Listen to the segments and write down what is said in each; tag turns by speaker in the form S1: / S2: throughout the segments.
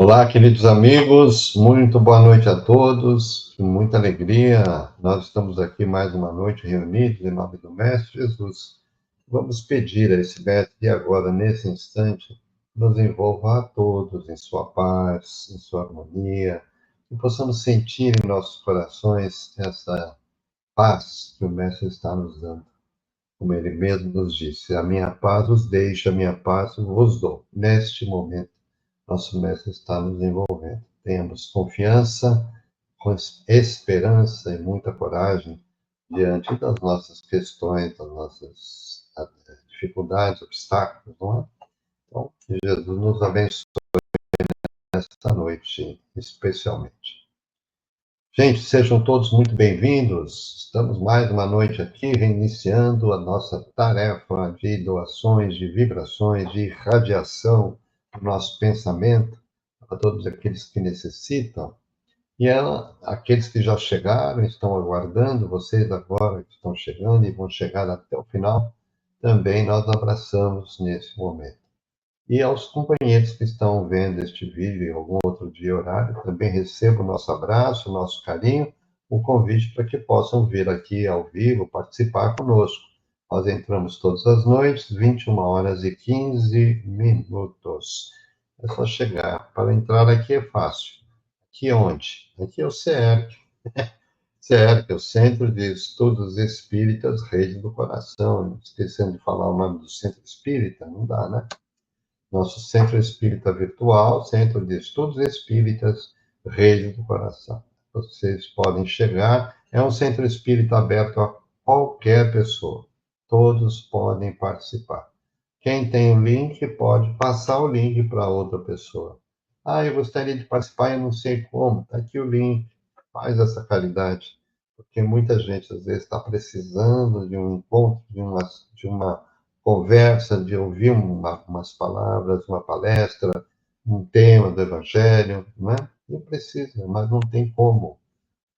S1: Olá, queridos amigos, muito boa noite a todos, com muita alegria. Nós estamos aqui mais uma noite reunidos em nome do Mestre Jesus. Vamos pedir a esse Mestre que agora, nesse instante, nos envolva a todos em sua paz, em sua harmonia, que possamos sentir em nossos corações essa paz que o Mestre está nos dando. Como ele mesmo nos disse, a minha paz os deixo, a minha paz vos dou. Neste momento, nosso Mestre está nos envolvendo. Tenhamos confiança, esperança e muita coragem diante das nossas questões, das nossas dificuldades, obstáculos, não é? Então, que Jesus nos abençoe nesta noite, especialmente. Gente, sejam todos muito bem-vindos. Estamos mais uma noite aqui, reiniciando a nossa tarefa de doações, de vibrações, de radiação do nosso pensamento a todos aqueles que necessitam. E aqueles que já chegaram, estão aguardando, vocês agora que estão chegando e vão chegar até o final, também nós abraçamos nesse momento. E aos companheiros que estão vendo este vídeo em algum outro dia e horário, também recebo o nosso abraço, o nosso carinho, o convite para que possam vir aqui ao vivo, participar conosco. Nós entramos todas as noites, 21h15. É só chegar. Para entrar aqui é fácil. Aqui é onde? Aqui é o CERC. CERC é o Centro de Estudos Espíritas Rede do Coração. Esquecendo de falar o nome do Centro Espírita, não dá, né? Nosso Centro Espírita Virtual, Centro de Estudos Espíritas, Rede do Coração. Vocês podem chegar, é um centro espírita aberto a qualquer pessoa. Todos podem participar. Quem tem o link pode passar o link para outra pessoa. Ah, eu gostaria de participar, eu não sei como. Está aqui o link. Faz essa caridade. Porque muita gente, às vezes, está precisando de um encontro, de uma conversa, de ouvir umas palavras, uma palestra, um tema do Evangelho, não é? Não precisa, mas não tem como.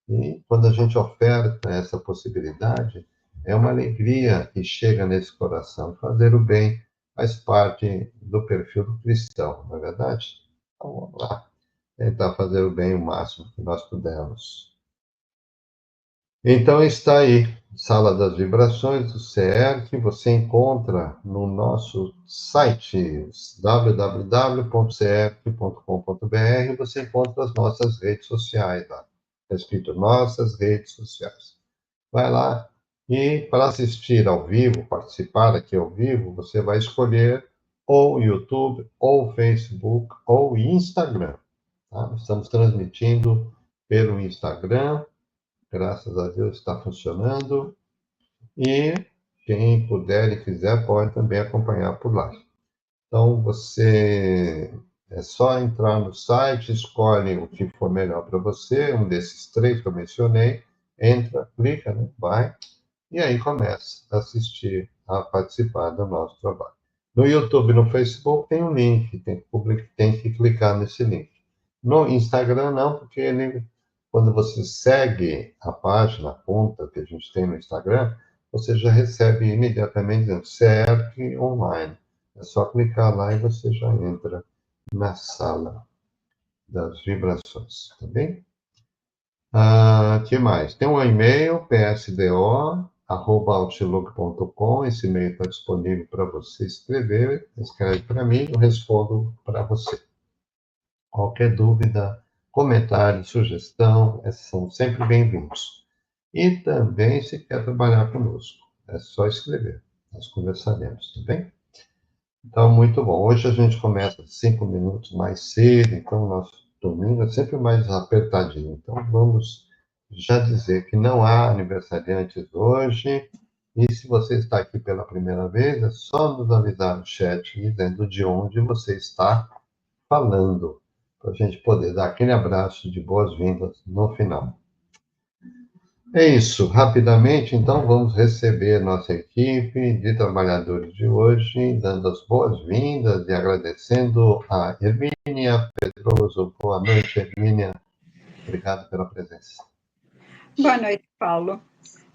S1: E quando a gente oferta essa possibilidade, é uma alegria que chega nesse coração. Fazer o bem faz parte do perfil do cristão, não é verdade? Então vamos lá, tentar fazer o bem o máximo que nós pudermos. Então está aí, Sala das Vibrações do CER, que você encontra no nosso site www.cerc.com.br. Você encontra as nossas redes sociais lá. Está escrito nossas redes sociais. Vai lá e para assistir ao vivo, participar aqui ao vivo, você vai escolher ou YouTube, ou Facebook, ou Instagram. Tá? Estamos transmitindo pelo Instagram. Graças a Deus está funcionando. E quem puder e quiser pode também acompanhar por lá. Então, é só entrar no site, escolhe o que for melhor para você, um desses três que eu mencionei, entra, clica, né, vai, e aí começa a assistir, a participar do nosso trabalho. No YouTube e no Facebook tem um link, tem que clicar nesse link. No Instagram não, porque quando você segue a página, a conta que a gente tem no Instagram, você já recebe imediatamente dizendo CERC Online. É só clicar lá e você já entra na sala das vibrações, tá bem? Que mais? Tem um e-mail, psdo@outlook.com. Esse e-mail está disponível para você escrever. Escreve para mim, eu respondo para você. Qualquer dúvida, comentário, sugestão, são sempre bem-vindos. E também, se quer trabalhar conosco, é só escrever. Nós conversaremos, tá bem? Então, muito bom. Hoje a gente começa 5 minutos mais cedo, então o nosso domingo é sempre mais apertadinho. Então, vamos já dizer que não há aniversariantes hoje. E se você está aqui pela primeira vez, é só nos avisar no chat dizendo de onde você está falando, para a gente poder dar aquele abraço de boas-vindas no final. É isso, rapidamente, então, vamos receber nossa equipe de trabalhadores de hoje, dando as boas-vindas e agradecendo a Hermínia Pedroso. Boa noite, Hermínia. Obrigado pela presença.
S2: Boa noite, Paulo.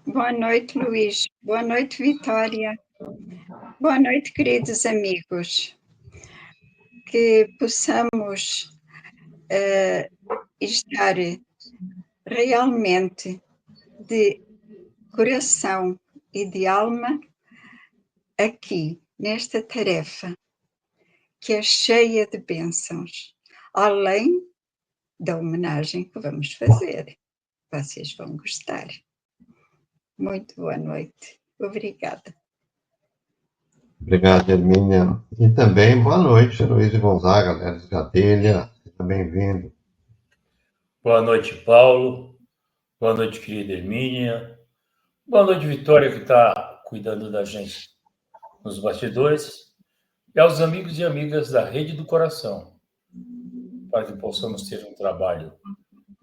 S2: Boa noite, Luís. Boa noite, Vitória. Boa noite, queridos amigos. Que possamos estar realmente de coração e de alma aqui, nesta tarefa, que é cheia de bênçãos, além da homenagem que vamos fazer. Vocês vão gostar. Muito boa noite. Obrigada.
S1: Obrigado, Hermínia. E também boa noite, Luiz Gonzaga, Leles Gadelha. Seja bem-vindo.
S3: Boa noite, Paulo. Boa noite, querida Hermínia. Boa noite, Vitória, que está cuidando da gente nos bastidores. E aos amigos e amigas da Rede do Coração, para que possamos ter um trabalho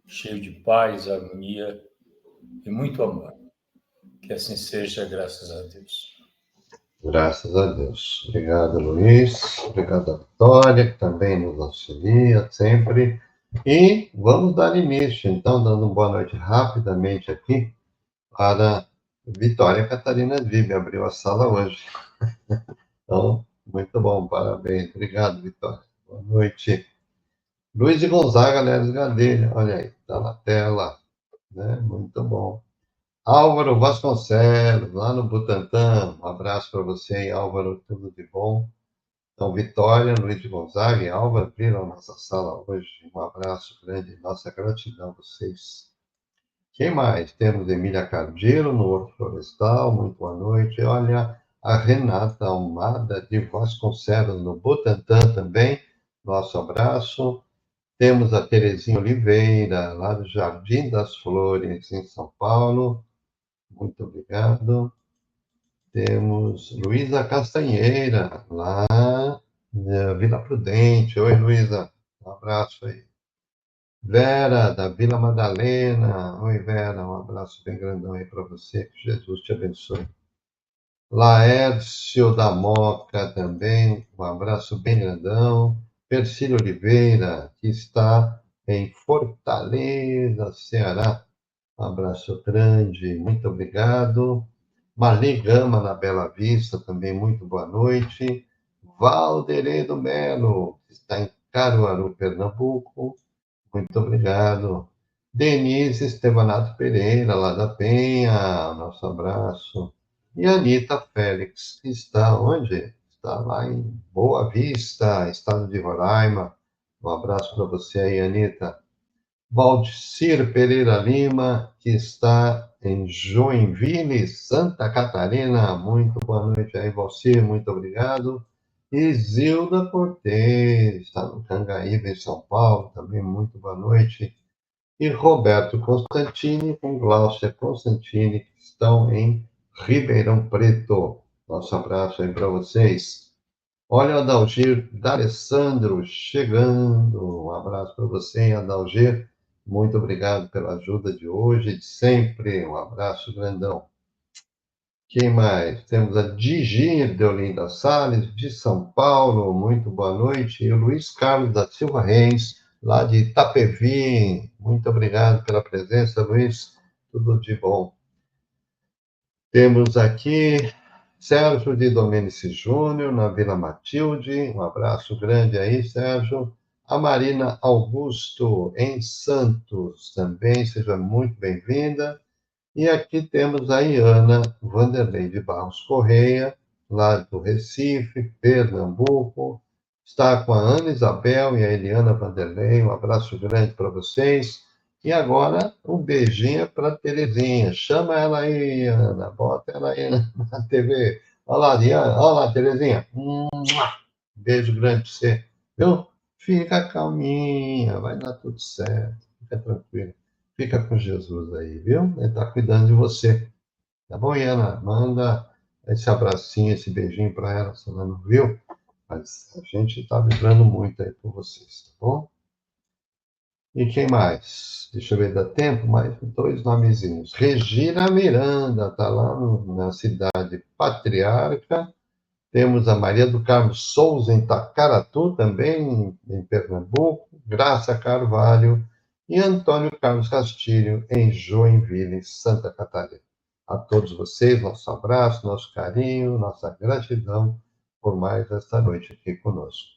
S3: cheio de paz, harmonia e muito amor. Que assim seja, graças a Deus.
S1: Graças a Deus. Obrigado, Luiz. Obrigado a Vitória, que também nos auxilia sempre. E vamos dar início, então, dando uma boa noite rapidamente aqui para Vitória Catarina Vibe. Abriu a sala hoje. Então, muito bom, parabéns. Obrigado, Vitória. Boa noite. Luiz Gonzaga, Leles Gadelha. Olha aí, está na tela. Né? Muito bom. Álvaro Vasconcelos, lá no Butantã. Um abraço para você aí, Álvaro, tudo de bom. Então, Vitória, Luiz Gonzaga e Álvaro abriram a nossa sala hoje. Um abraço grande, nossa gratidão a vocês. Quem mais? Temos Emília Cardiero, no Horto Florestal, muito boa noite. Olha, a Renata Almada de Vasconcelos, no Butantã também, nosso abraço. Temos a Terezinha Oliveira, lá do Jardim das Flores, em São Paulo. Muito obrigado. Temos Luísa Castanheira, lá na Vila Prudente. Oi, Luísa. Um abraço aí. Vera, da Vila Madalena. Oi, Vera. Um abraço bem grandão aí para você. Que Jesus te abençoe. Laércio da Moca também. Um abraço bem grandão. Persílio Oliveira, que está em Fortaleza, Ceará. Um abraço grande, muito obrigado. Marli Gama, na Bela Vista, também muito boa noite. Valderedo Melo, que está em Caruaru, Pernambuco, muito obrigado. Denise Estevanato Pereira, lá da Penha, nosso abraço. E Anitta Félix, que está onde? Está lá em Boa Vista, estado de Roraima. Um abraço para você aí, Anitta. Valdecir Pereira Lima, que está em Joinville, Santa Catarina. Muito boa noite aí, Valdecir, muito obrigado. E Zilda Cortez, está no Cangaíba, em São Paulo, também muito boa noite. E Roberto Constantini com Gláucia Constantini, que estão em Ribeirão Preto. Nosso abraço aí para vocês. Olha o Adalgir D'Alessandro chegando. Um abraço para você, Adalgir. Muito obrigado pela ajuda de hoje e de sempre. Um abraço grandão. Quem mais? Temos a Digir de Olinda Salles, de São Paulo. Muito boa noite. E o Luiz Carlos da Silva Reis, lá de Itapevi. Muito obrigado pela presença, Luiz. Tudo de bom. Temos aqui Sérgio de Domenici Júnior, na Vila Matilde. Um abraço grande aí, Sérgio. A Marina Augusto, em Santos, também, seja muito bem-vinda. E aqui temos a Iana Vanderlei de Barros Correia, lá do Recife, Pernambuco. Está com a Ana Isabel e a Eliana Vanderlei. Um abraço grande para vocês. E agora, um beijinho para a Terezinha. Chama ela aí, Ana. Bota ela aí na TV. Olha lá, Diana. Olha lá, Terezinha. Beijo grande para você. Viu? Fica calminha, vai dar tudo certo. Fica tranquilo. Fica com Jesus aí, viu? Ele está cuidando de você. Tá bom, Iana? Manda esse abracinho, esse beijinho para ela, se ela não viu. Mas a gente está vibrando muito aí por vocês, tá bom? E quem mais? Deixa eu ver, dá tempo? Mais dois nomezinhos. Regina Miranda, está lá na cidade Patriarca. Temos a Maria do Carmo Souza, em Tacaratu, também, em Pernambuco. Graça Carvalho. E Antônio Carlos Castilho, em Joinville, Santa Catarina. A todos vocês, nosso abraço, nosso carinho, nossa gratidão por mais esta noite aqui conosco.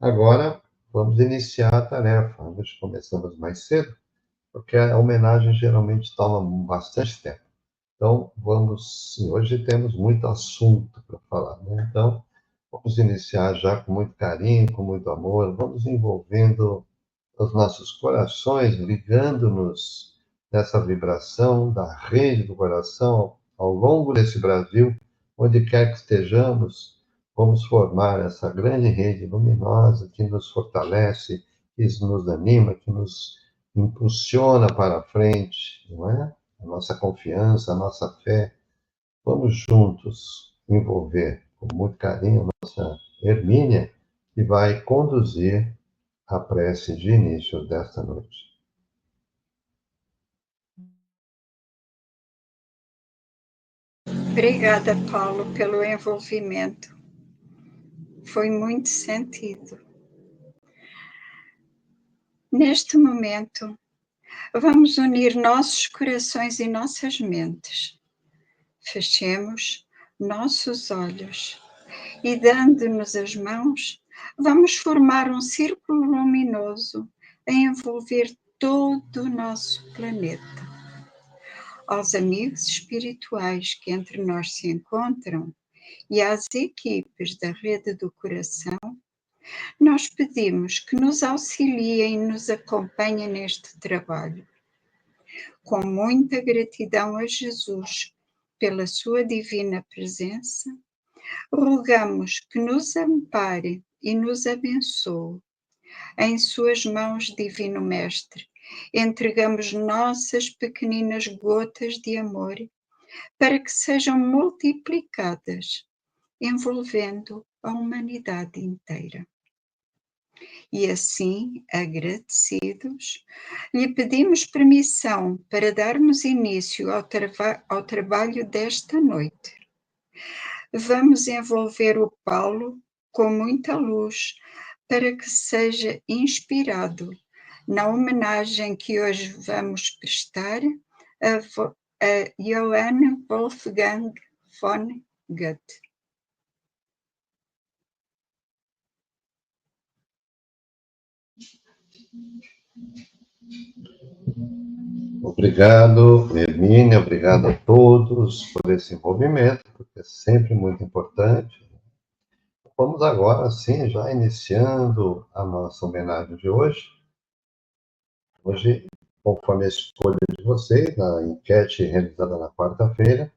S1: Agora, vamos iniciar a tarefa. Hoje começamos mais cedo, porque a homenagem geralmente toma bastante tempo. Então, hoje temos muito assunto para falar, né? Então, vamos iniciar já com muito carinho, com muito amor, vamos envolvendo os nossos corações, ligando-nos nessa vibração da rede do coração ao longo desse Brasil, onde quer que estejamos, vamos formar essa grande rede luminosa que nos fortalece, que nos anima, que nos impulsiona para a frente, não é? A nossa confiança, a nossa fé. Vamos juntos envolver com muito carinho a nossa Hermínia, que vai conduzir a prece de início desta noite.
S2: Obrigada, Paulo, pelo envolvimento. Foi muito sentido. Neste momento, vamos unir nossos corações e nossas mentes. Fechemos nossos olhos e, dando-nos as mãos, vamos formar um círculo luminoso a envolver todo o nosso planeta. Aos amigos espirituais que entre nós se encontram e às equipes da Rede do Coração, nós pedimos que nos auxiliem e nos acompanhem neste trabalho. Com muita gratidão a Jesus pela sua divina presença, rogamos que nos ampare e nos abençoe. Em suas mãos, Divino Mestre, entregamos nossas pequeninas gotas de amor para que sejam multiplicadas, envolvendo a humanidade inteira. E assim, agradecidos, lhe pedimos permissão para darmos início ao trabalho desta noite. Vamos envolver o Paulo com muita luz para que seja inspirado na homenagem que hoje vamos prestar a Johann Wolfgang von Goethe.
S1: Obrigado, Hermínia, obrigado a todos por esse envolvimento, porque é sempre muito importante. Vamos agora, sim, já iniciando a nossa homenagem de hoje. Hoje, conforme a escolha de vocês, na enquete realizada na quarta-feira,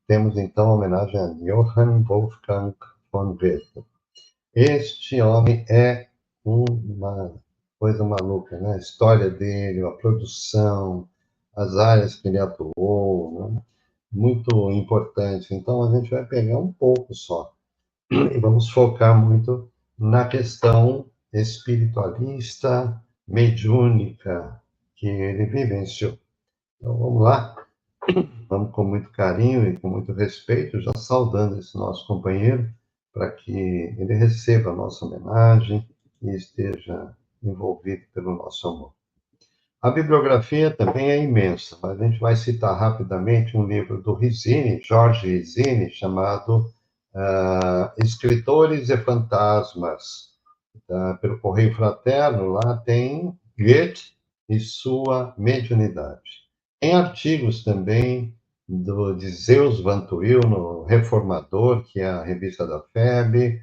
S1: temos então a homenagem a Johann Wolfgang von Goethe. Este homem é uma coisa maluca, né? A história dele, a produção, as áreas que ele atuou, né? Muito importante. Então, a gente vai pegar um pouco só e vamos focar muito na questão espiritualista, mediúnica que ele vivenciou. Então, vamos lá. Vamos com muito carinho e com muito respeito, já saudando esse nosso companheiro, para que ele receba a nossa homenagem e esteja envolvido pelo nosso amor. A bibliografia também é imensa, mas a gente vai citar rapidamente um livro do Rizzini, Jorge Rizzini, chamado Escritores e Fantasmas, pelo Correio Fraterno. Lá tem Goethe e sua mediunidade. Em artigos também de Zeus Van Tuyl, no Reformador, que é a revista da FEB,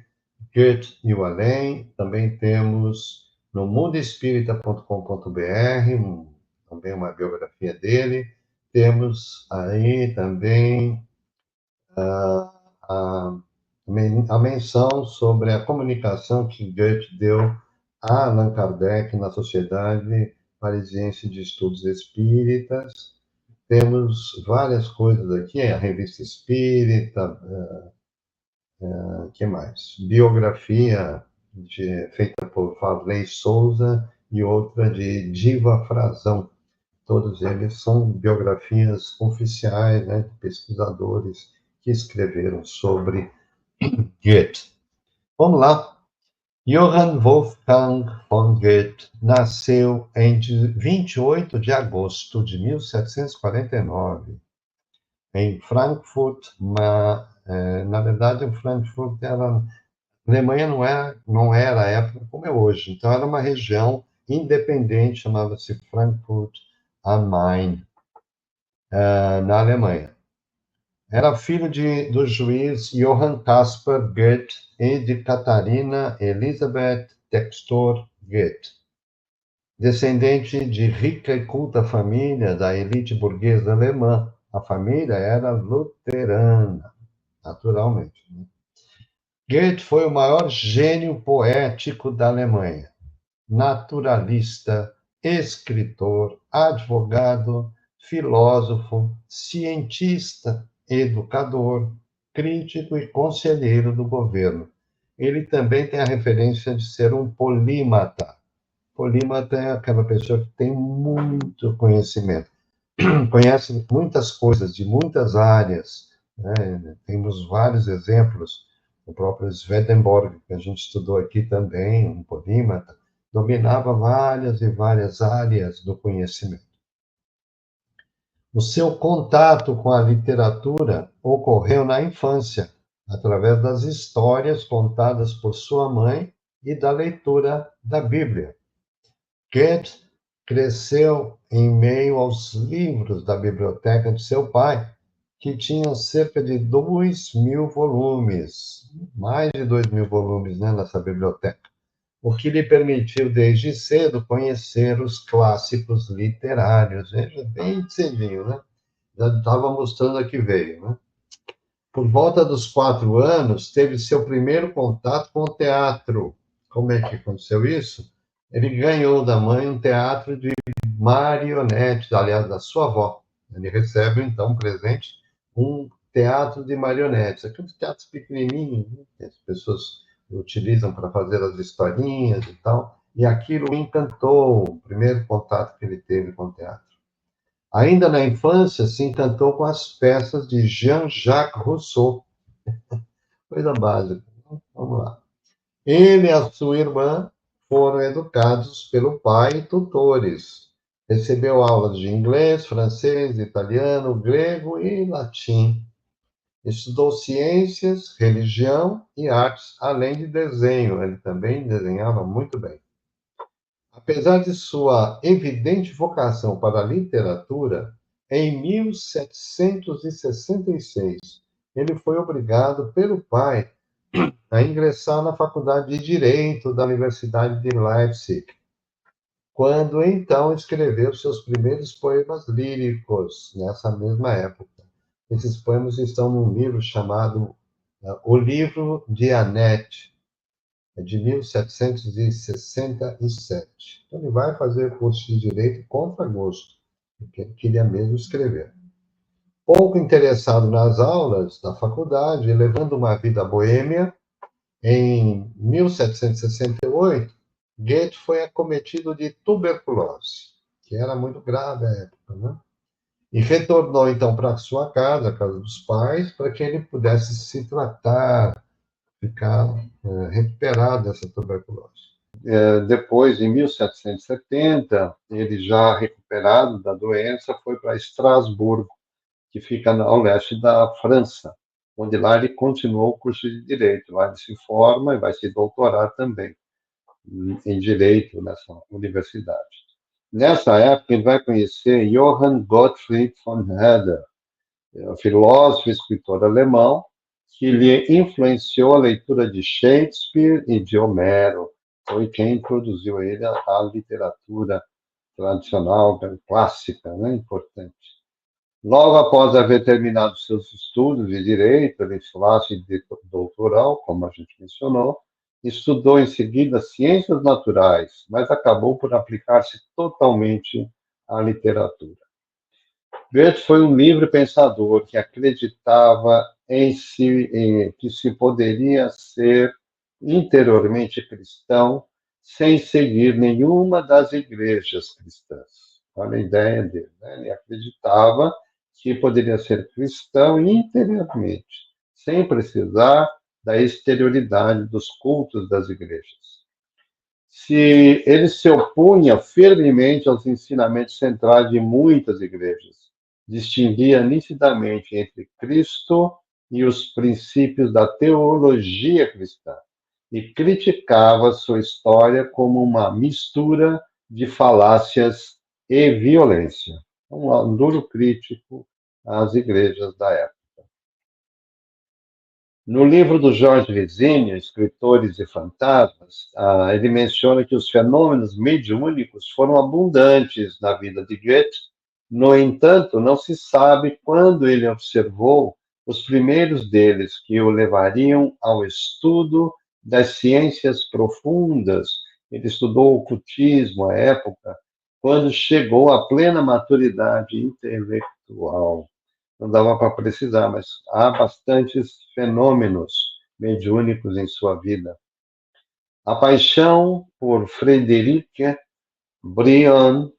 S1: Goethe e o Além. Também temos no mundoespírita.com.br, também uma biografia dele. Temos aí também a menção sobre a comunicação que Goethe deu a Allan Kardec na Sociedade Parisiense de Estudos Espíritas. Temos várias coisas aqui, a Revista Espírita, que mais? Biografia feita por Farley Souza e outra de Diva Frazão. Todos eles são biografias oficiais, né, de pesquisadores que escreveram sobre Goethe. Vamos lá. Johann Wolfgang von Goethe nasceu em 28 de agosto de 1749, em Frankfurt. Na verdade, Frankfurt era A Alemanha não era a época como é hoje, então era uma região independente, chamava-se Frankfurt am Main, na Alemanha. Era filho do juiz Johann Caspar Goethe e de Catarina Elisabeth Textor Goethe. Descendente de rica e culta família da elite burguesa alemã, a família era luterana, naturalmente. Goethe foi o maior gênio poético da Alemanha. Naturalista, escritor, advogado, filósofo, cientista, educador, crítico e conselheiro do governo. Ele também tem a referência de ser um polímata. Polímata é aquela pessoa que tem muito conhecimento, conhece muitas coisas de muitas áreas, né? Temos vários exemplos, o próprio Swedenborg, que a gente estudou aqui também, um polímata, dominava várias e várias áreas do conhecimento. O seu contato com a literatura ocorreu na infância, através das histórias contadas por sua mãe e da leitura da Bíblia. Goethe cresceu em meio aos livros da biblioteca de seu pai, que tinham cerca de 2.000 volumes, mais de 2.000 volumes, né, nessa biblioteca, o que lhe permitiu, desde cedo, conhecer os clássicos literários. Veja, bem cedinho, né? Já estava mostrando a que veio, né? Por volta dos 4 anos, teve seu primeiro contato com o teatro. Como é que aconteceu isso? Ele ganhou da mãe um teatro de marionetes, aliás, da sua avó. Ele recebe, então, um presente, um teatro de marionetes, aqueles teatros pequenininhos, né, que as pessoas utilizam para fazer as historinhas e tal, e aquilo o encantou, o primeiro contato que ele teve com o teatro. Ainda na infância, se encantou com as peças de Jean-Jacques Rousseau. Coisa básica. Vamos lá. Ele e a sua irmã foram educados pelo pai e tutores. Recebeu aulas de inglês, francês, italiano, grego e latim. Estudou ciências, religião e artes, além de desenho. Ele também desenhava muito bem. Apesar de sua evidente vocação para a literatura, em 1766, ele foi obrigado pelo pai a ingressar na Faculdade de Direito da Universidade de Leipzig, quando então escreveu seus primeiros poemas líricos, nessa mesma época. Esses poemas estão num livro chamado O Livro de Annette, de 1767. Então, ele vai fazer curso de Direito contra gosto, porque ele queria mesmo escrever. Pouco interessado nas aulas da faculdade, levando uma vida boêmia, em 1768, Goethe foi acometido de tuberculose, que era muito grave à época, né? E retornou, então, para sua casa, a casa dos pais, para que ele pudesse se tratar, ficar recuperado dessa tuberculose. Depois, em 1770, ele já recuperado da doença, foi para Estrasburgo, que fica ao leste da França, onde lá ele continuou o curso de Direito. Lá ele se forma e vai se doutorar também em Direito nessa universidade. Nessa época, ele vai conhecer Johann Gottfried von Herder, filósofo e escritor alemão, que lhe influenciou a leitura de Shakespeare e de Homero. Foi quem introduziu ele à literatura tradicional, clássica, né, importante. Logo após haver terminado seus estudos de direito, ele classe de doutoral, como a gente mencionou, estudou em seguida ciências naturais, mas acabou por aplicar-se totalmente à literatura. Goethe foi um livre pensador que acreditava que se poderia ser interiormente cristão sem seguir nenhuma das igrejas cristãs. Olha a ideia dele, né? Ele acreditava que poderia ser cristão interiormente, sem precisar da exterioridade dos cultos das igrejas. Ele se opunha firmemente aos ensinamentos centrais de muitas igrejas, distinguia nitidamente entre Cristo e os princípios da teologia cristã. e criticava sua história como uma mistura de falácias e violência. Um duro crítico às igrejas da época. No livro do Jorge Rizini, Escritores e Fantasmas, ele menciona que os fenômenos mediúnicos foram abundantes na vida de Goethe. No entanto, não se sabe quando ele observou os primeiros deles que o levariam ao estudo das ciências profundas. Ele estudou o ocultismo à época, quando chegou à plena maturidade intelectual. Não dava para precisar, mas há bastantes fenômenos mediúnicos em sua vida. A paixão por Frederique Briand,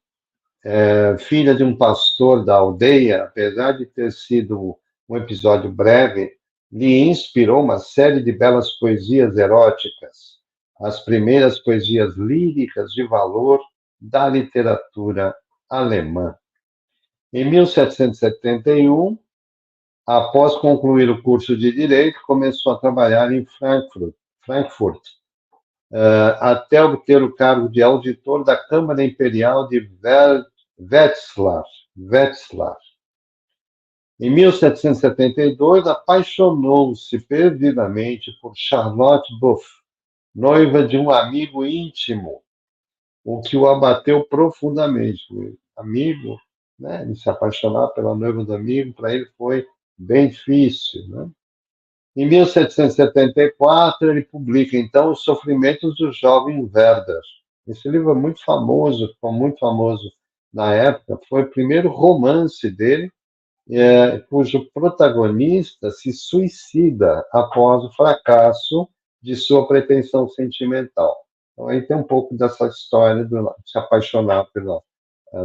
S1: filha de um pastor da aldeia, apesar de ter sido um episódio breve, lhe inspirou uma série de belas poesias eróticas, as primeiras poesias líricas de valor da literatura alemã. Em 1771, após concluir o curso de Direito, começou a trabalhar em Frankfurt, até obter o cargo de auditor da Câmara Imperial de Wetzlar. Em 1772, apaixonou-se perdidamente por Charlotte Buff, noiva de um amigo íntimo, o que o abateu profundamente. O amigo, né, de se apaixonar pela noiva do amigo, para ele foi bem difícil, né? Em 1774, ele publica, então, Os Sofrimentos do Jovem Werther. Esse livro é muito famoso, ficou muito famoso na época, foi o primeiro romance dele, cujo protagonista se suicida após o fracasso de sua pretensão sentimental. Então, aí tem um pouco dessa história de se apaixonar pela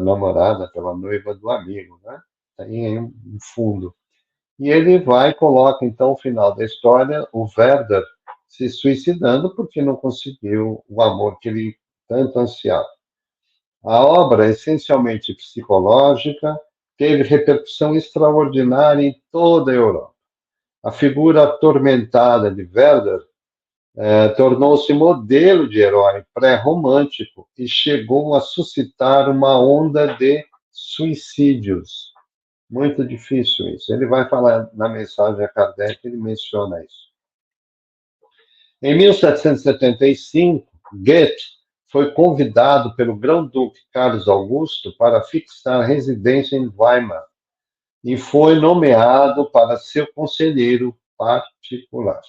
S1: namorada, pela noiva do amigo, né? Tem um fundo. E ele vai e coloca, então, o final da história, o Werther se suicidando porque não conseguiu o amor que ele tanto ansiava. A obra, essencialmente psicológica, teve repercussão extraordinária em toda a Europa. A figura atormentada de Werther tornou-se modelo de herói pré-romântico e chegou a suscitar uma onda de suicídios. Muito difícil isso. Ele vai falar na mensagem a Kardec, ele menciona isso. Em 1775, Goethe foi convidado pelo Grão-Duque Carlos Augusto para fixar residência em Weimar e foi nomeado para seu conselheiro particular.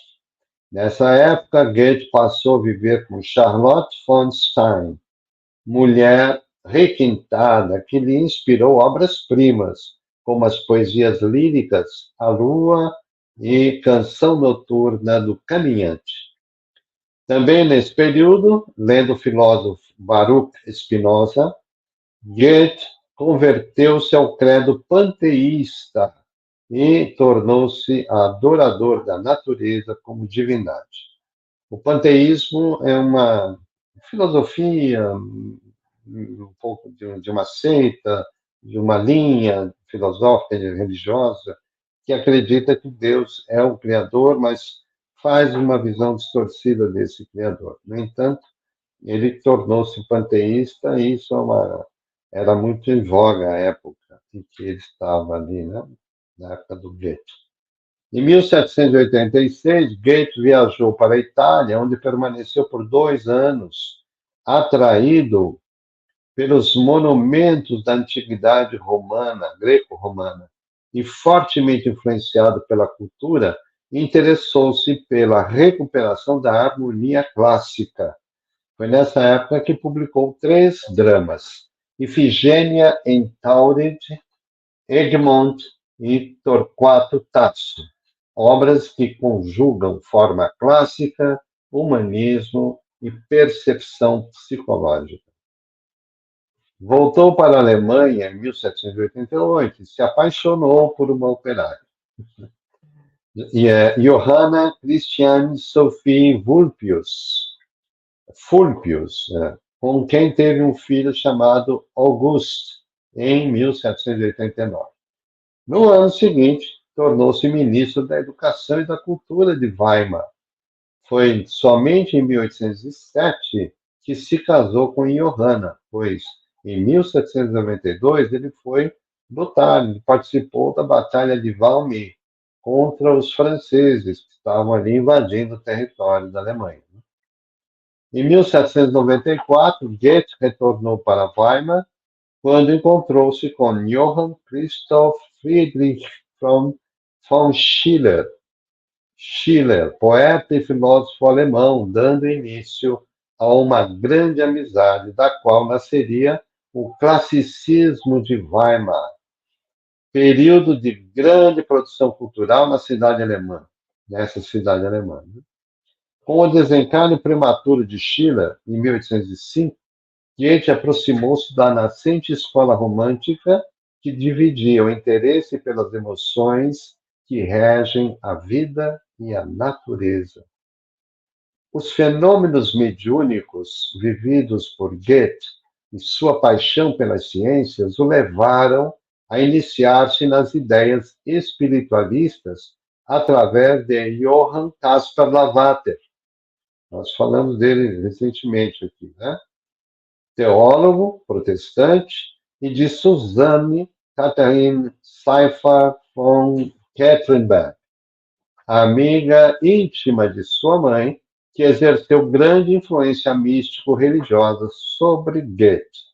S1: Nessa época, Goethe passou a viver com Charlotte von Stein, mulher requintada que lhe inspirou obras-primas, como as poesias líricas A Lua e Canção Noturna do Caminhante. Também nesse período, lendo o filósofo Baruch Spinoza, Goethe converteu-se ao credo panteísta e tornou-se adorador da natureza como divindade. O panteísmo é uma filosofia, um pouco de uma seita, de uma linha filosófica e religiosa, que acredita que Deus é o Criador, mas faz uma visão distorcida desse Criador. No entanto, ele tornou-se panteísta e isso era muito em voga à época em que ele estava ali, né? Na época do Goethe. Em 1786, Goethe viajou para a Itália, onde permaneceu por 2 anos, atraído pelos monumentos da antiguidade romana, greco-romana, e fortemente influenciado pela cultura, interessou-se pela recuperação da harmonia clássica. Foi nessa época que publicou 3 dramas: Ifigênia em Taurid, Egmont e Torquato Tasso, obras que conjugam forma clássica, humanismo e percepção psicológica. Voltou para a Alemanha em 1788 e se apaixonou por uma operária. Johanna Christiane Sophie Vulpius, com quem teve um filho chamado Auguste, em 1789. No ano seguinte, tornou-se ministro da Educação e da Cultura de Weimar. Foi somente em 1807 que se casou com Johanna, pois em 1792 ele foi lutar, ele participou da Batalha de Valmy contra os franceses que estavam ali invadindo o território da Alemanha. Em 1794, Goethe retornou para Weimar quando encontrou-se com Johann Christoph Friedrich von Schiller, poeta e filósofo alemão, dando início a uma grande amizade, da qual nasceria o classicismo de Weimar, período de grande produção cultural nessa cidade alemã. Com o desencarne prematuro de Schiller, em 1805, Goethe aproximou-se da nascente escola romântica que dividia o interesse pelas emoções que regem a vida e a natureza. Os fenômenos mediúnicos vividos por Goethe e sua paixão pelas ciências o levaram a iniciar-se nas ideias espiritualistas através de Johann Caspar Lavater. Nós falamos dele recentemente aqui, né? Teólogo protestante, e de Susanne Katharine Seyfarth von Kettenberg, amiga íntima de sua mãe, que exerceu grande influência místico-religiosa sobre Goethe.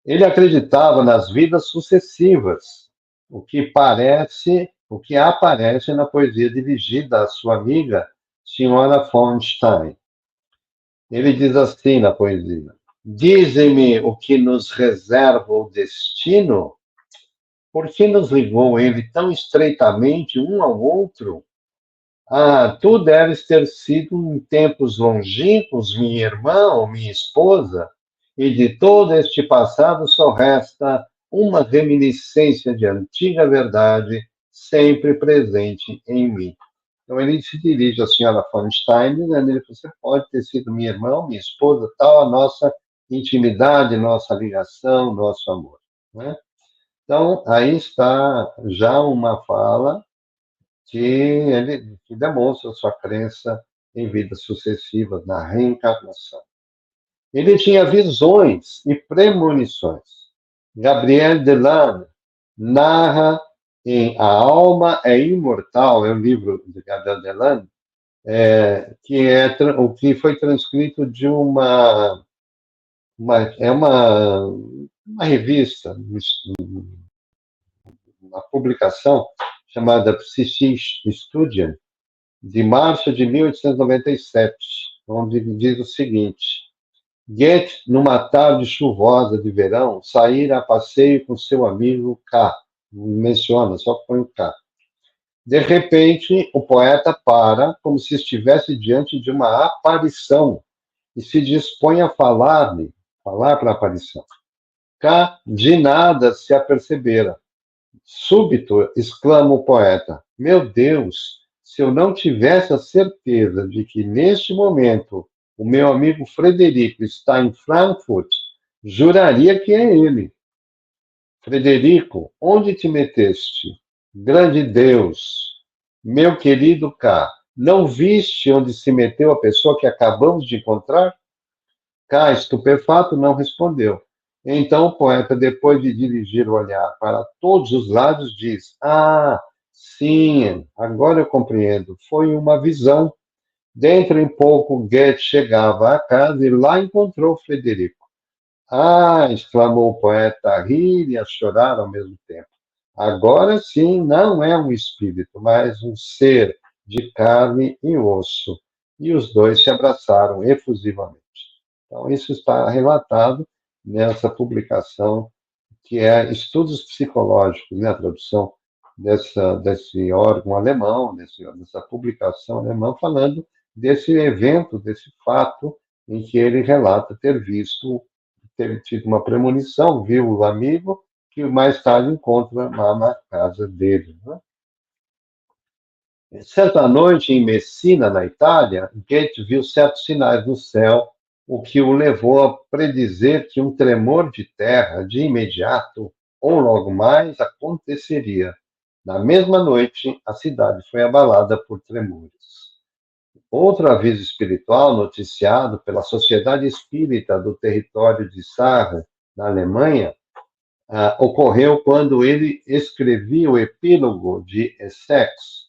S1: Ele acreditava nas vidas sucessivas, o que aparece na poesia dirigida à sua amiga, Senhora von Stein. Ele diz assim na poesia: dizem-me o que nos reserva o destino? Por que nos ligou ele tão estreitamente um ao outro? Ah, tu deves ter sido em tempos longínquos, minha irmã ou minha esposa, e de todo este passado só resta uma reminiscência de antiga verdade, sempre presente em mim. Então, ele se dirige à senhora von Stein, dizendo: você pode ter sido minha irmã, minha esposa, tal, a nossa intimidade, nossa ligação, nosso amor. Né? Então, aí está já uma fala que demonstra sua crença em vidas sucessivas, na reencarnação. Ele tinha visões e premonições. Gabriel Delanne narra em A Alma é Imortal, é um livro de Gabriel Delanne, o que foi transcrito de uma revista, uma publicação chamada Psychic Studien, de março de 1897, onde diz o seguinte: Goethe, numa tarde chuvosa de verão, saíra a passeio com seu amigo K. Menciona, só põe o K. De repente, o poeta para, como se estivesse diante de uma aparição, e se dispõe a falar para a aparição. K de nada se apercebera. Súbito, exclama o poeta: meu Deus, se eu não tivesse a certeza de que neste momento o meu amigo Frederico está em Frankfurt, juraria que é ele. Frederico, onde te meteste? Grande Deus, meu querido K, não viste onde se meteu a pessoa que acabamos de encontrar? K, estupefato, não respondeu. Então o poeta, depois de dirigir o olhar para todos os lados, diz: ah, sim, agora eu compreendo, foi uma visão. Dentro em pouco, Goethe chegava à casa e lá encontrou Frederico. Ah, exclamou o poeta, a rir e a chorar ao mesmo tempo. Agora sim, não é um espírito, mas um ser de carne e osso. E os dois se abraçaram efusivamente. Então, isso está relatado nessa publicação, que é Estudos Psicológicos, né, a tradução desse órgão alemão, dessa publicação alemã, falando desse evento, desse fato, em que ele relata ter tido uma premonição, viu o amigo, que mais tarde encontra lá na casa dele. Né? Certa noite, em Messina, na Itália, Goethe viu certos sinais no céu, o que o levou a predizer que um tremor de terra, de imediato, ou logo mais, aconteceria. Na mesma noite, a cidade foi abalada por tremores. Outro aviso espiritual noticiado pela Sociedade Espírita do Território de Sarre, na Alemanha, ocorreu quando ele escrevia o epílogo de Essex,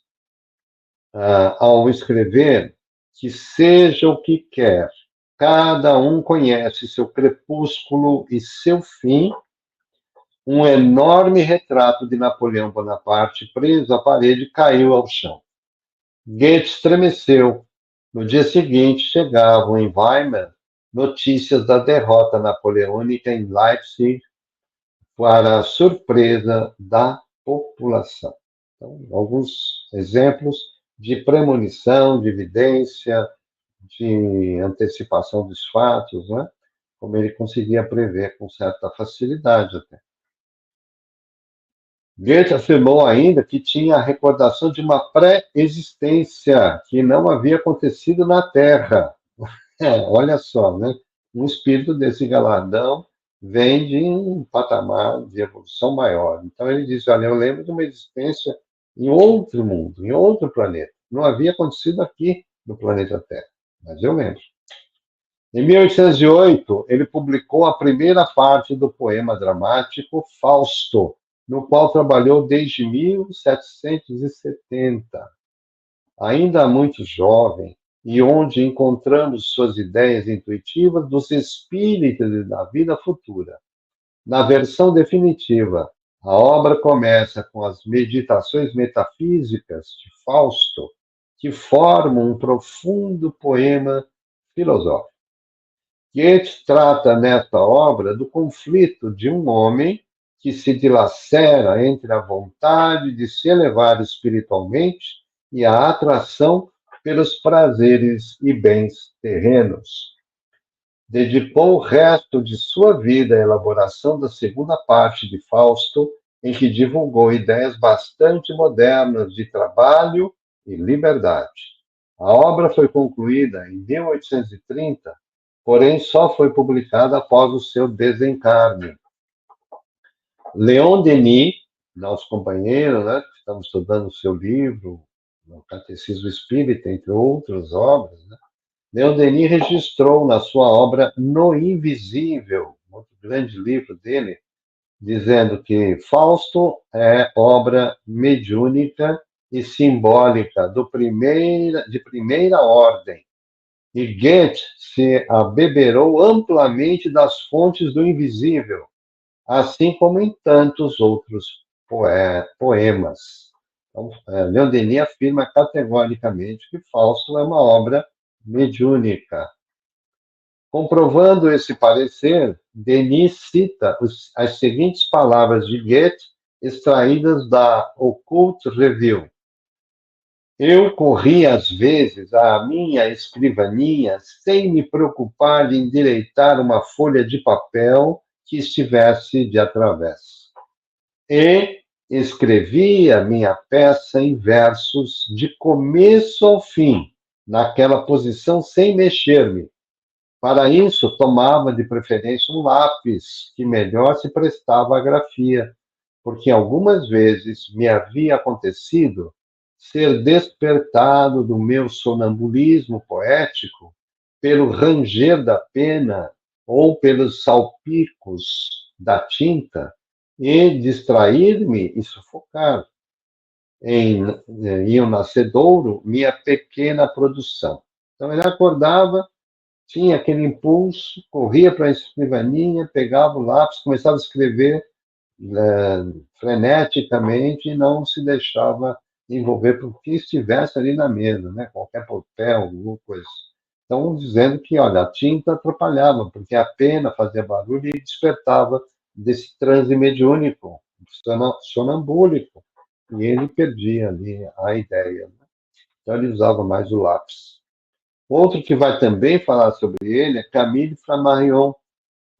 S1: ao escrever que seja o que quer, cada um conhece seu crepúsculo e seu fim, um enorme retrato de Napoleão Bonaparte preso à parede caiu ao chão. Goethe estremeceu. No dia seguinte, chegavam em Weimar notícias da derrota napoleônica em Leipzig, para a surpresa da população. Então, alguns exemplos de premonição, de evidência, de antecipação dos fatos, né? Como ele conseguia prever com certa facilidade até. Goethe afirmou ainda que tinha a recordação de uma pré-existência que não havia acontecido na Terra. Olha só, né? Um espírito desse galardão vem de um patamar de evolução maior. Então ele diz, olha, eu lembro de uma existência em outro mundo, em outro planeta. Não havia acontecido aqui no planeta Terra, mas eu lembro. Em 1808, ele publicou a primeira parte do poema dramático Fausto, no qual trabalhou desde 1770. Ainda muito jovem, e onde encontramos suas ideias intuitivas dos espíritos e da vida futura. Na versão definitiva, a obra começa com as meditações metafísicas de Fausto, que formam um profundo poema filosófico. Goethe trata nesta obra do conflito de um homem que se dilacera entre a vontade de se elevar espiritualmente e a atração pelos prazeres e bens terrenos. Dedicou o resto de sua vida à elaboração da segunda parte de Fausto, em que divulgou ideias bastante modernas de trabalho e liberdade. A obra foi concluída em 1830, porém só foi publicada após o seu desencarne. Leon Denis, nosso companheiro, né, estamos estudando o seu livro, o Catecismo Espírita, entre outras obras, né, Leon Denis registrou na sua obra No Invisível, outro grande livro dele, dizendo que Fausto é obra mediúnica e simbólica de primeira ordem, e Goethe se abeberou amplamente das fontes do invisível, assim como em tantos outros poemas. Então, Leon Denis afirma categoricamente que Fausto é uma obra mediúnica. Comprovando esse parecer, Denis cita as seguintes palavras de Goethe, extraídas da Occult Review. Eu corri às vezes à minha escrivaninha sem me preocupar de endireitar uma folha de papel que estivesse de através. E escrevia minha peça em versos de começo ao fim, naquela posição sem mexer-me. Para isso, tomava de preferência um lápis, que melhor se prestava à grafia, porque algumas vezes me havia acontecido ser despertado do meu sonambulismo poético pelo ranger da pena ou pelos salpicos da tinta e distrair-me e sufocar em um nascedouro minha pequena produção. Então ele acordava, tinha aquele impulso, corria para a escrivaninha, pegava o lápis, começava a escrever freneticamente e não se deixava envolver por que estivesse ali na mesa, né? Qualquer papel, alguma coisa. Então, dizendo que, olha, a tinta atrapalhava, porque a pena fazia barulho e despertava desse transe mediúnico, sonambúlico, e ele perdia ali a ideia. Né? Então, ele usava mais o lápis. Outro que vai também falar sobre ele é Camille Flammarion,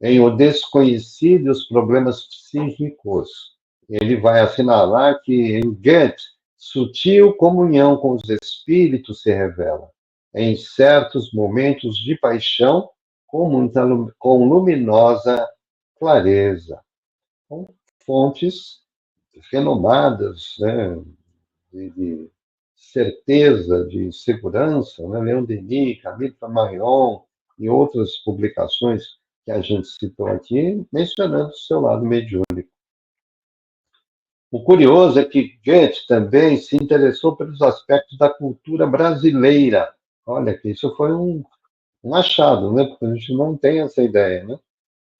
S1: em O Desconhecido e os Problemas Psíquicos. Ele vai assinalar que em Goethe, sutil comunhão com os espíritos se revela, em certos momentos de paixão, com luminosa clareza. Então, fontes renomadas, né, de certeza de segurança, né? Leon Denis, Camille Flammarion e outras publicações que a gente citou aqui, mencionando o seu lado mediúnico. O curioso é que Goethe também se interessou pelos aspectos da cultura brasileira. Olha, que isso foi um achado, né? Porque a gente não tem essa ideia, né?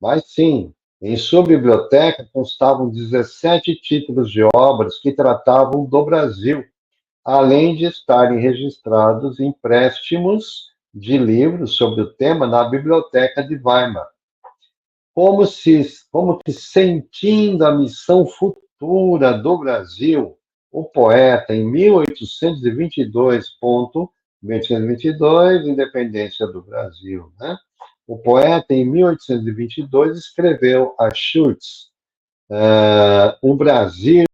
S1: Mas sim, em sua biblioteca constavam 17 títulos de obras que tratavam do Brasil, além de estarem registrados empréstimos de livros sobre o tema na Biblioteca de Weimar. Como que sentindo a missão futura do Brasil, o poeta, em 1822, independência do Brasil, né? O poeta, em 1822, escreveu a Schultz, o Brasil,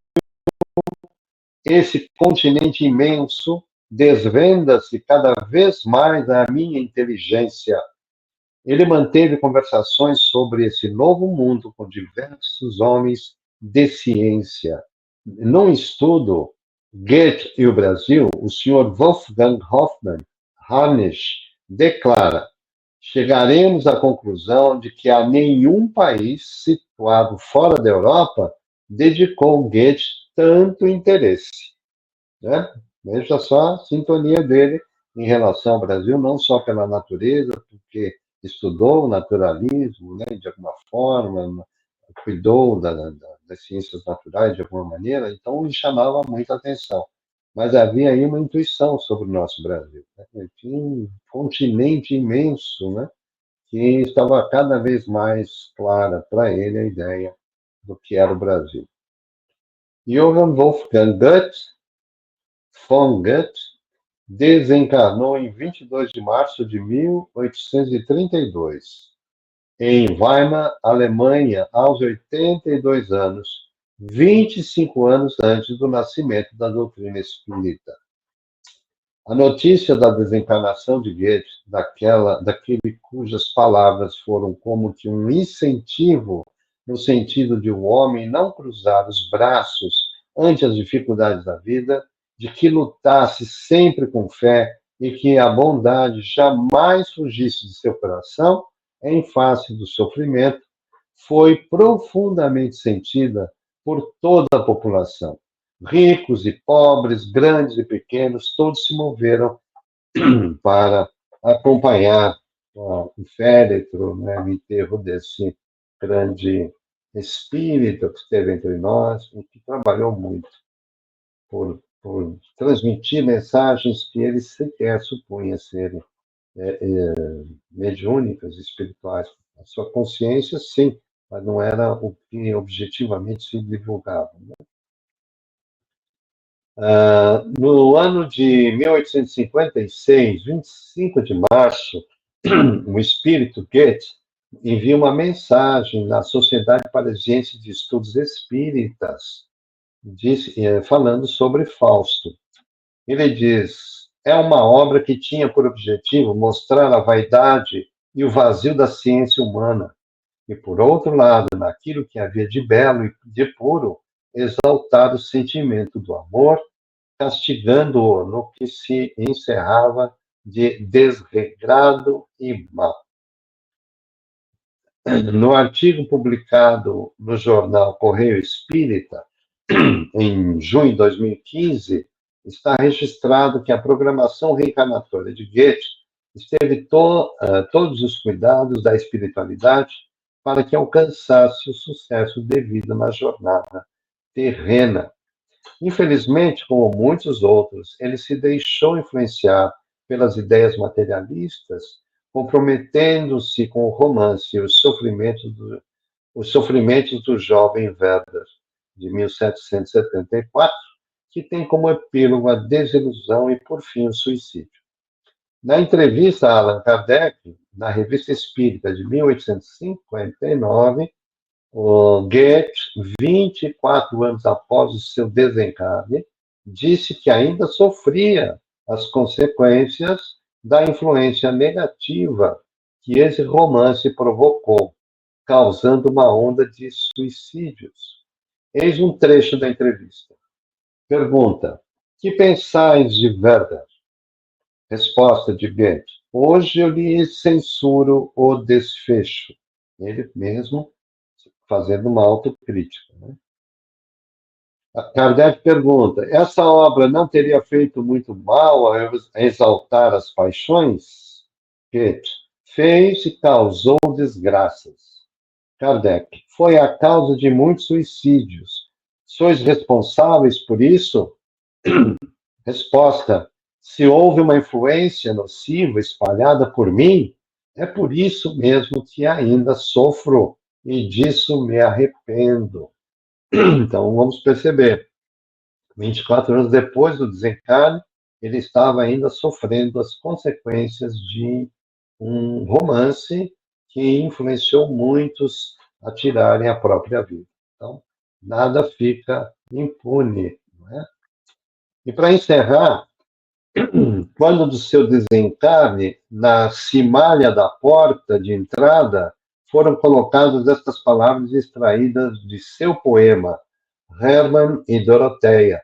S1: esse continente imenso, desvenda-se cada vez mais à minha inteligência. Ele manteve conversações sobre esse novo mundo com diversos homens de ciência. Num estudo, Goethe e o Brasil, o Sr. Wolfgang Hoffmann Harnisch declara: chegaremos à conclusão de que a nenhum país situado fora da Europa dedicou Goethe tanto interesse. Né? Veja só a sintonia dele em relação ao Brasil, não só pela natureza, porque estudou o naturalismo, né, de alguma forma, cuidou das ciências naturais de alguma maneira, então lhe chamava muita atenção. Mas havia aí uma intuição sobre o nosso Brasil. Né? Tinha um continente imenso, né, que estava cada vez mais clara para ele a ideia do que era o Brasil. Johann Wolfgang von Goethe desencarnou em 22 de março de 1832, em Weimar, Alemanha, aos 82 anos, 25 anos antes do nascimento da doutrina espírita. A notícia da desencarnação de Goethe, daquele cujas palavras foram como que um incentivo no sentido de o homem não cruzar os braços ante as dificuldades da vida, de que lutasse sempre com fé e que a bondade jamais fugisse de seu coração em face do sofrimento, foi profundamente sentida por toda a população. Ricos e pobres, grandes e pequenos, todos se moveram para acompanhar o féretro, né, o enterro desse grande espírito que esteve entre nós e que trabalhou muito por transmitir mensagens que ele sequer supunha serem mediúnicas, espirituais. A sua consciência, sim, mas não era o que objetivamente se divulgava. Né? No ano de 1856, 25 de março, o espírito Goethe envia uma mensagem na Sociedade Parisiense de Estudos Espíritas, falando sobre Fausto. Ele diz: é uma obra que tinha por objetivo mostrar a vaidade e o vazio da ciência humana, e, por outro lado, naquilo que havia de belo e de puro, exaltar o sentimento do amor, castigando-o no que se encerrava de desregrado e mal. No artigo publicado no jornal Correio Espírita, em junho de 2015, está registrado que a programação reencarnatória de Goethe esteve todos os cuidados da espiritualidade para que alcançasse o sucesso devido na jornada terrena. Infelizmente, como muitos outros, ele se deixou influenciar pelas ideias materialistas, comprometendo-se com o romance e os sofrimentos do jovem Werther, de 1774, que tem como epílogo a desilusão e, por fim, o suicídio. Na entrevista a Allan Kardec, na Revista Espírita de 1859, o Goethe, 24 anos após o seu desencarne, disse que ainda sofria as consequências da influência negativa que esse romance provocou, causando uma onda de suicídios. Eis um trecho da entrevista. Pergunta: Que pensais de Werther? Resposta de Goethe. Hoje eu lhe censuro o desfecho. Ele mesmo fazendo uma autocrítica. Né? Kardec pergunta, essa obra não teria feito muito mal a exaltar as paixões? Goethe, fez e causou desgraças. Kardec, foi a causa de muitos suicídios. Sois responsáveis por isso? Resposta, se houve uma influência nociva espalhada por mim, é por isso mesmo que ainda sofro e disso me arrependo. Então, vamos perceber, 24 anos depois do desencarne, ele estava ainda sofrendo as consequências de um romance que influenciou muitos a tirarem a própria vida. Então, nada fica impune. Não é? E para encerrar, quando do seu desencarne, na cimalha da porta de entrada, foram colocadas estas palavras extraídas de seu poema, Hermann e Doroteia.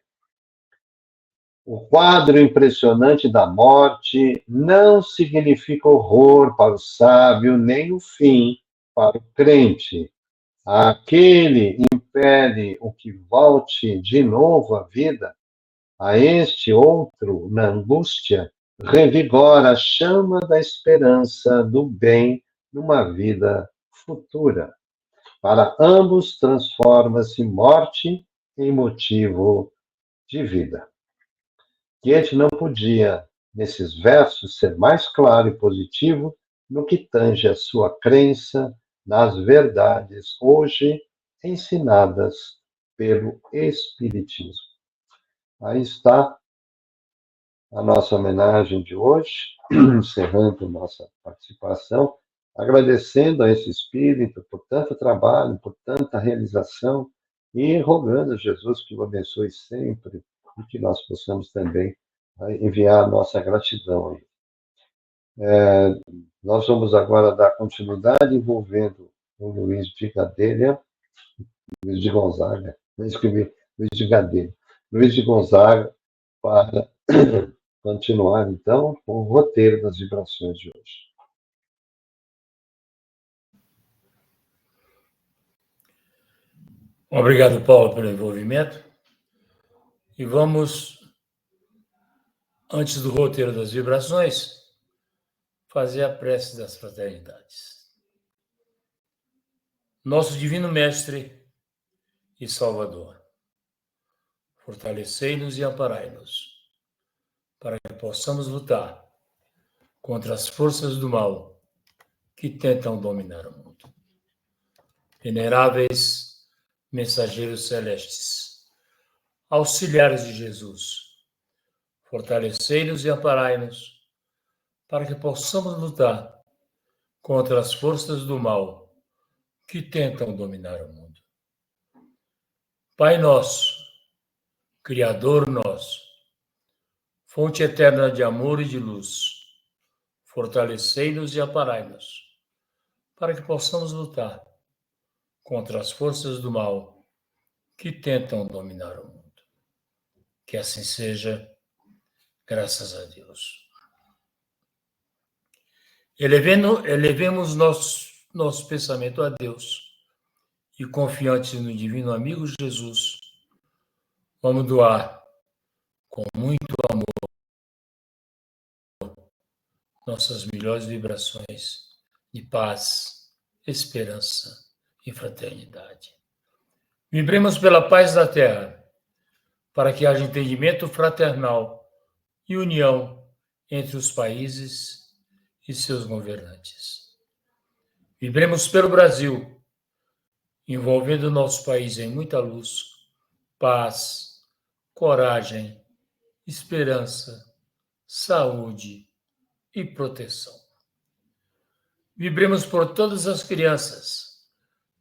S1: O quadro impressionante da morte não significa horror para o sábio, nem o fim para o crente. Aquele impede o que volte de novo à vida, a este outro, na angústia, revigora a chama da esperança do bem numa vida futura. Para ambos, transforma-se morte em motivo de vida. Goethe não podia, nesses versos, ser mais claro e positivo no que tange a sua crença nas verdades hoje ensinadas pelo Espiritismo. Aí está a nossa homenagem de hoje, encerrando nossa participação, agradecendo a esse Espírito por tanto trabalho, por tanta realização e rogando a Jesus que o abençoe sempre e que nós possamos também enviar a nossa gratidão. Nós vamos agora dar continuidade envolvendo o Luiz de Gadelha, Luiz de Gonzaga, não escrevi Luiz de Gadelha, Luiz de Gonzaga, para continuar, então, com o roteiro das vibrações de hoje.
S3: Obrigado, Paulo, pelo envolvimento. E vamos, antes do roteiro das vibrações, fazer a prece das fraternidades. Nosso Divino Mestre e Salvador, fortalecei-nos e amparai-nos, para que possamos lutar contra as forças do mal que tentam dominar o mundo. Veneráveis mensageiros celestes, auxiliares de Jesus, fortalecei-nos e amparai-nos, para que possamos lutar contra as forças do mal que tentam dominar o mundo. Pai nosso, Criador nosso, fonte eterna de amor e de luz, fortalecei-nos e amparai-nos, para que possamos lutar contra as forças do mal que tentam dominar o mundo. Que assim seja, graças a Deus. Elevemos nosso pensamento a Deus e, confiantes no divino amigo Jesus, vamos doar com muito amor nossas melhores vibrações de paz, esperança e fraternidade. Vibremos pela paz da Terra, para que haja entendimento fraternal e união entre os países e seus governantes. Vibremos pelo Brasil, envolvendo nosso país em muita luz, paz, coragem, esperança, saúde e proteção. Vibremos por todas as crianças,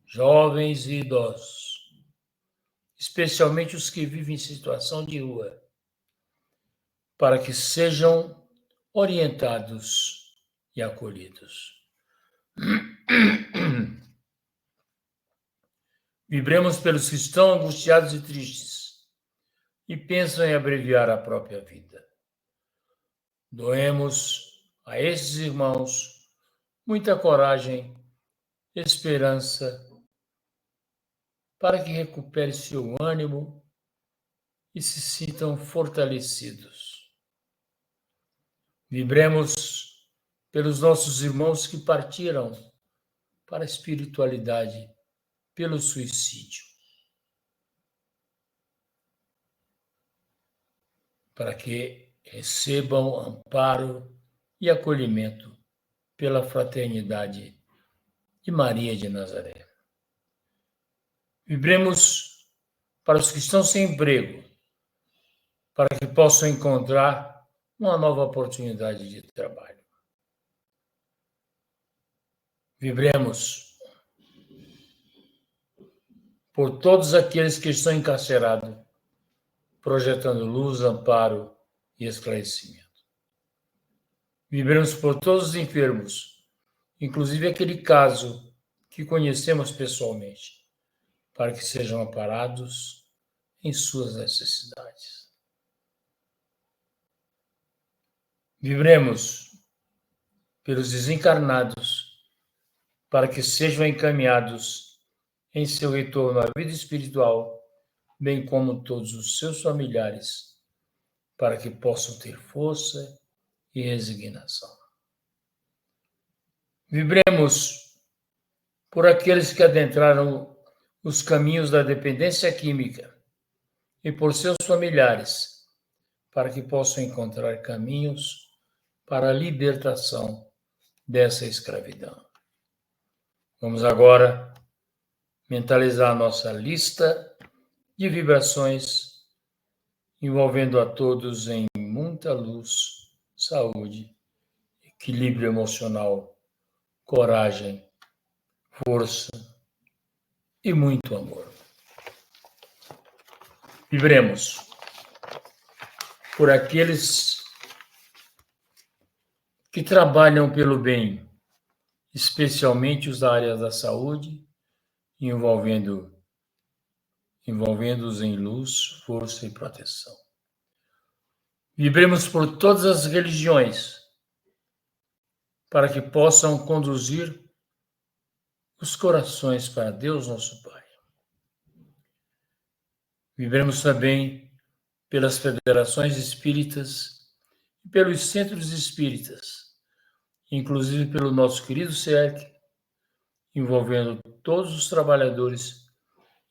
S3: jovens e idosos, especialmente os que vivem em situação de rua, para que sejam orientados e acolhidos. Vibremos pelos que estão angustiados e tristes, e pensam em abreviar a própria vida. Doemos a estes irmãos muita coragem, esperança, para que recuperem seu ânimo e se sintam fortalecidos. Vibremos pelos nossos irmãos que partiram para a espiritualidade pelo suicídio, para que recebam amparo e acolhimento pela fraternidade de Maria de Nazaré. Vibremos para os que estão sem emprego, para que possam encontrar uma nova oportunidade de trabalho. Vibremos por todos aqueles que estão encarcerados, projetando luz, amparo e esclarecimento. Vibremos por todos os enfermos, inclusive aquele caso que conhecemos pessoalmente, para que sejam amparados em suas necessidades. Vibremos pelos desencarnados, para que sejam encaminhados em seu retorno à vida espiritual, bem como todos os seus familiares, para que possam ter força e resignação. Vibremos por aqueles que adentraram os caminhos da dependência química e por seus familiares, para que possam encontrar caminhos para a libertação dessa escravidão. Vamos agora mentalizar a nossa lista de vibrações, envolvendo a todos em muita luz, saúde, equilíbrio emocional, coragem, força e muito amor. Vibremos por aqueles que trabalham pelo bem, especialmente os da área da saúde, envolvendo-os em luz, força e proteção. Vibremos por todas as religiões, para que possam conduzir os corações para Deus, nosso Pai. Vibremos também pelas federações espíritas e pelos centros espíritas, inclusive pelo nosso querido SERC, envolvendo todos os trabalhadores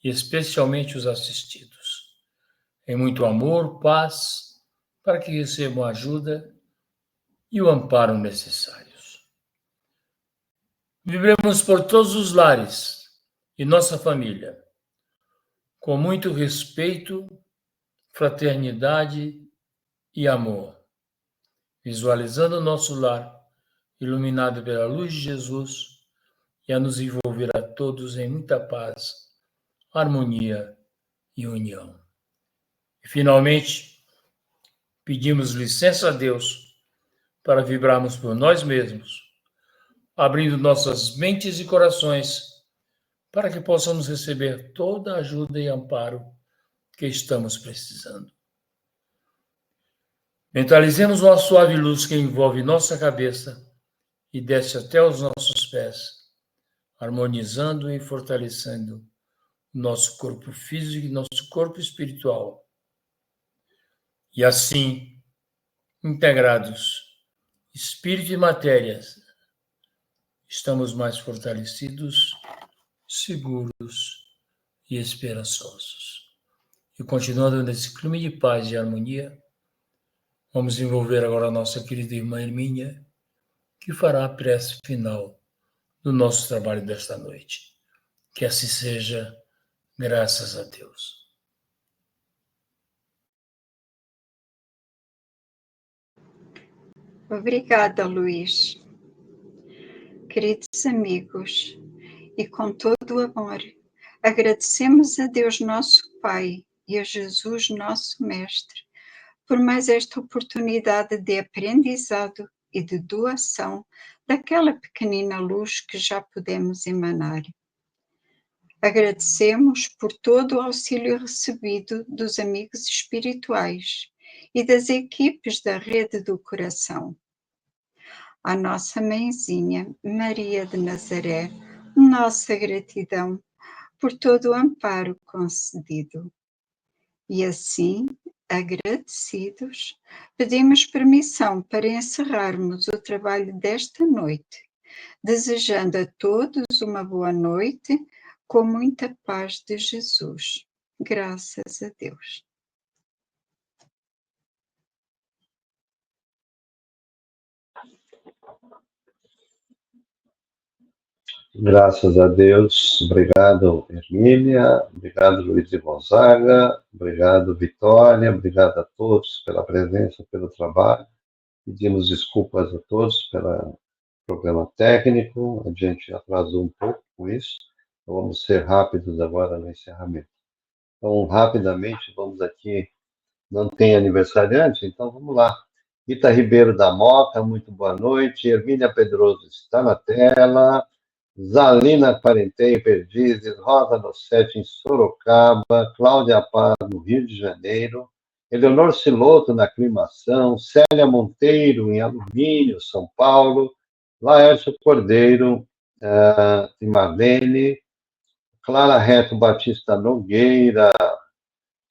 S3: e especialmente os assistidos, em muito amor, paz, para que recebam a ajuda e o amparo necessários. Vibremos por todos os lares e nossa família, com muito respeito, fraternidade e amor, visualizando o nosso lar iluminado pela luz de Jesus e a nos envolver a todos em muita paz, harmonia e união. E, finalmente, pedimos licença a Deus para vibrarmos por nós mesmos, abrindo nossas mentes e corações para que possamos receber toda a ajuda e amparo que estamos precisando. Mentalizemos uma suave luz que envolve nossa cabeça e desce até os nossos pés, harmonizando e fortalecendo nosso corpo físico e nosso corpo espiritual. E assim, integrados, espírito e matéria, estamos mais fortalecidos, seguros e esperançosos. E continuando nesse clima de paz e harmonia, vamos envolver agora a nossa querida irmã Hermínia, que fará a prece final do nosso trabalho desta noite. Que assim seja, graças a Deus.
S2: Obrigada, Luís. Queridos amigos, e com todo o amor, agradecemos a Deus nosso Pai e a Jesus nosso Mestre por mais esta oportunidade de aprendizado e de doação daquela pequenina luz que já podemos emanar. Agradecemos por todo o auxílio recebido dos amigos espirituais e das equipes da Rede do Coração. À nossa mãezinha Maria de Nazaré, nossa gratidão por todo o amparo concedido. E assim, agradecidos, pedimos permissão para encerrarmos o trabalho desta noite, desejando a todos uma boa noite, com muita paz de Jesus. Graças a Deus.
S1: Graças a Deus. Obrigado, Hermínia. Obrigado, Luiz de Gonzaga. Obrigado, Vitória. Obrigado a todos pela presença, pelo trabalho. Pedimos desculpas a todos pelo problema técnico. A gente atrasou um pouco com isso. Então, vamos ser rápidos agora no encerramento. Então, rapidamente, vamos aqui. Não tem aniversariante? Então, vamos lá. Rita Ribeiro da Moca, muito boa noite. Hermínia Pedroso está na tela. Zalina Quarenteio Perdizes, Rosa Nossetti em Sorocaba, Cláudia Paz no Rio de Janeiro, Eleonor Siloto na Aclimação, Célia Monteiro em Alumínio, São Paulo, Laércio Cordeiro em Marlene, Clara Reto Batista Nogueira,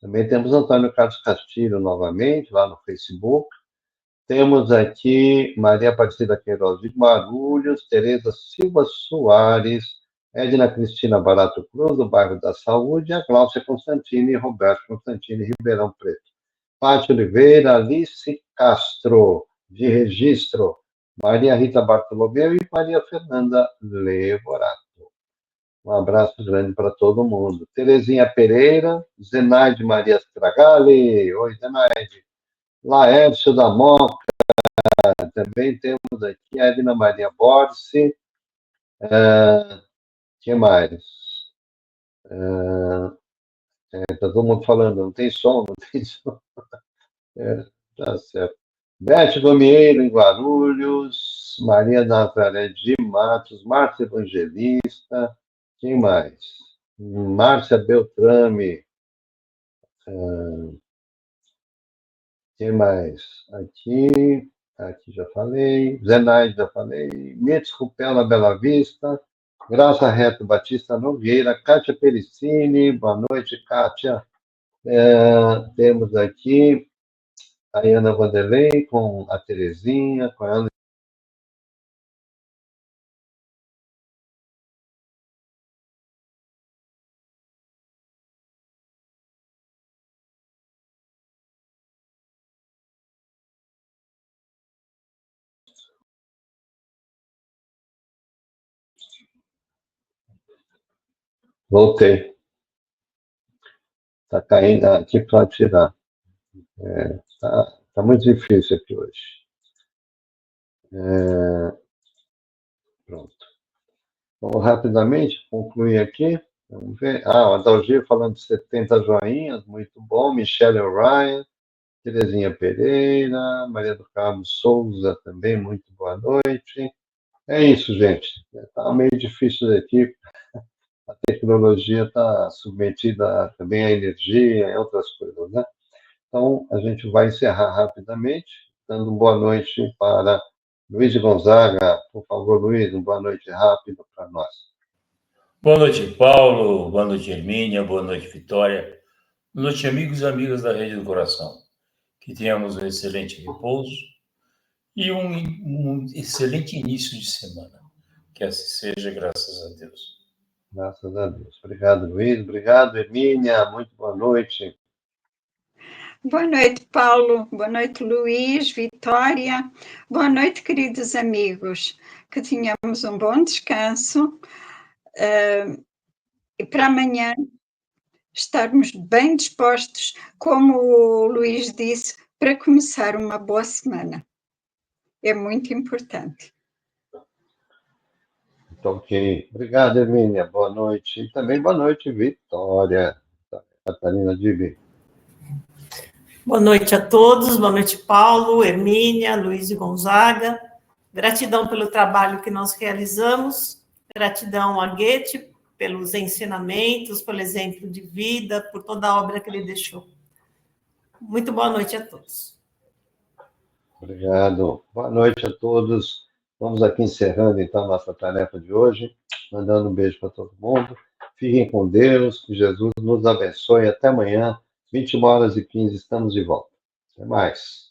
S1: também temos Antônio Carlos Castilho novamente, lá no Facebook. Temos aqui Maria Aparecida Queiroz de Guarulhos, Tereza Silva Soares, Edna Cristina Barato Cruz, do bairro da Saúde, a Cláudia Constantini e Roberto Constantini, Ribeirão Preto. Pátio Oliveira, Alice Castro, de Registro, Maria Rita Bartolomeu e Maria Fernanda Levorato. Um abraço grande para todo mundo. Terezinha Pereira, Zenaide Maria Stragali, oi Zenaide. Laércio da Moca, também temos aqui a Edna Maria Borsi, que mais? Tá todo mundo falando, não tem som, não tem som. Tá certo. Bete Domieiro, em Guarulhos, Maria Nazaré de Matos, Márcia Evangelista, quem mais? Márcia Beltrame, quem mais? Aqui já falei, Zenaide já falei, Mitz Rupel na Bela Vista, Graça Reto Batista Nogueira, Kátia Pericini, boa noite, Kátia. Temos aqui a Ana Vanderlei com a Terezinha, com a Ana. Voltei. Está caindo aqui para tirar. Tá muito difícil aqui hoje. Pronto. Vamos rapidamente concluir aqui. Vamos ver. O Adalgir falando de 70 joinhas, muito bom. Michelle O'Ryan, Terezinha Pereira, Maria do Carmo Souza também, muito boa noite. É isso, gente. Está meio difícil aqui. A tecnologia está submetida também à energia e outras coisas, né? Então, a gente vai encerrar rapidamente, dando boa noite para Luiz de Gonzaga. Por favor, Luiz, uma boa noite rápida para nós.
S3: Boa noite, Paulo. Boa noite, Hermínia. Boa noite, Vitória. Boa noite, amigos e amigas da Rede do Coração. Que tenhamos um excelente repouso e um excelente início de semana. Que assim seja, graças a Deus.
S1: Graças a Deus. Obrigado, Luiz. Obrigado, Hermínia. Muito boa noite.
S2: Boa noite, Paulo. Boa noite, Luiz, Vitória. Boa noite, queridos amigos. Que tenhamos um bom descanso e para amanhã estarmos bem dispostos, como o Luiz disse, para começar uma boa semana. É muito importante.
S1: Ok. Obrigado, Hermínia. Boa noite. E também boa noite, Vitória. Catarina Dibi.
S4: Boa noite a todos. Boa noite, Paulo, Hermínia, Luiz de Gonzaga. Gratidão pelo trabalho que nós realizamos. Gratidão a Goethe pelos ensinamentos, pelo exemplo de vida, por toda a obra que ele deixou. Muito boa noite a todos.
S1: Obrigado. Boa noite a todos. Vamos aqui encerrando, então, nossa tarefa de hoje, mandando um beijo para todo mundo. Fiquem com Deus, que Jesus nos abençoe. Até amanhã, 21h15, estamos de volta. Até mais.